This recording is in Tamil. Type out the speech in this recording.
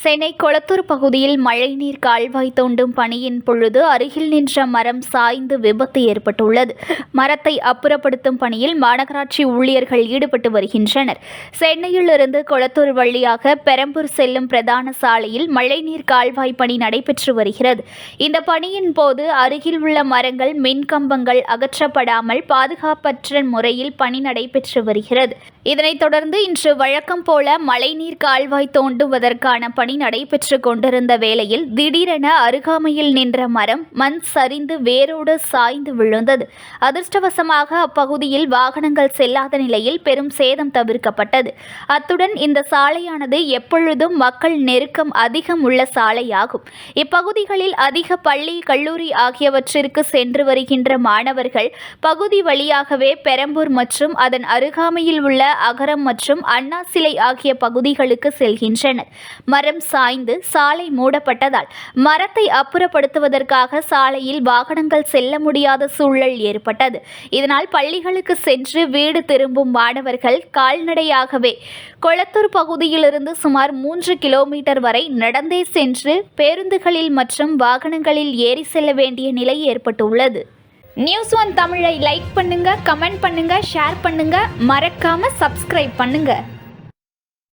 சென்னை கொளத்தூர் பகுதியில் மழைநீர் கால்வாய் தோண்டும் பணியின் பொழுது அருகில் நின்ற மரம் சாய்ந்து விபத்து ஏற்பட்டுள்ளது. மரத்தை அப்புறப்படுத்தும் பணியில் மாநகராட்சி ஊழியர்கள் ஈடுபட்டு வருகின்றனர். சென்னையிலிருந்து கொளத்தூர் வழியாக பெரம்பூர் செல்லும் பிரதான சாலையில் மழைநீர் கால்வாய் பணி நடைபெற்று வருகிறது. இந்த பணியின் போது அருகில் உள்ள மரங்கள், மின்கம்பங்கள் அகற்றப்படாமல் பாதுகாப்பற்ற முறையில் பணி நடைபெற்று வருகிறது. இதனைத் தொடர்ந்து இன்று வழக்கம் போல மழைநீர் கால்வாய் தோண்டுவதற்கான பணி நடைபெற்று கொண்டிருந்த வேளையில் திடீரென அருகாமையில் நின்ற மரம் மண் சரிந்து வேரோடு சாய்ந்து விழுந்தது. அதிர்ஷ்டவசமாக அப்பகுதியில் வாகனங்கள் செல்லாத நிலையில் பெரும் சேதம் தவிர்க்கப்பட்டது. அத்துடன் இந்த சாலையானது எப்பொழுதும் மக்கள் நெருக்கம் அதிகம் உள்ள சாலையாகும். இப்பகுதிகளில் அதிக பள்ளி, கல்லூரி ஆகியவற்றிற்கு சென்று வருகின்ற மாணவர்கள் பகுதி வழியாகவே பெரம்பூர் மற்றும் அதன் அருகாமையில் உள்ள அகரம் மற்றும் அண்ணா சிலை ஆகிய பகுதிகளுக்கு செல்கின்றனர். மரம் சாய்ந்து சாலை மூடப்பட்டதால் மரத்தை அப்புறப்படுத்துவதற்காக சாலையில் வாகனங்கள் செல்ல முடியாத சூழல் ஏற்பட்டது. இதனால் பள்ளிகளுக்கு சென்று வீடு திரும்பும் மாணவர்கள் கால்நடையாகவே கொளத்தூர் பகுதியிலிருந்து சுமார் 3 கிலோமீட்டர் வரை நடந்தே சென்று பேருந்துகளில் மற்றும் வாகனங்களில் ஏறி செல்ல வேண்டிய நிலை ஏற்பட்டுள்ளது. News1 தமிழை லைக் பண்ணுங்க, கமெண்ட் பண்ணுங்க, ஷேர் பண்ணுங்க, மறக்காம சப்ஸ்கிரைப் பண்ணுங்க.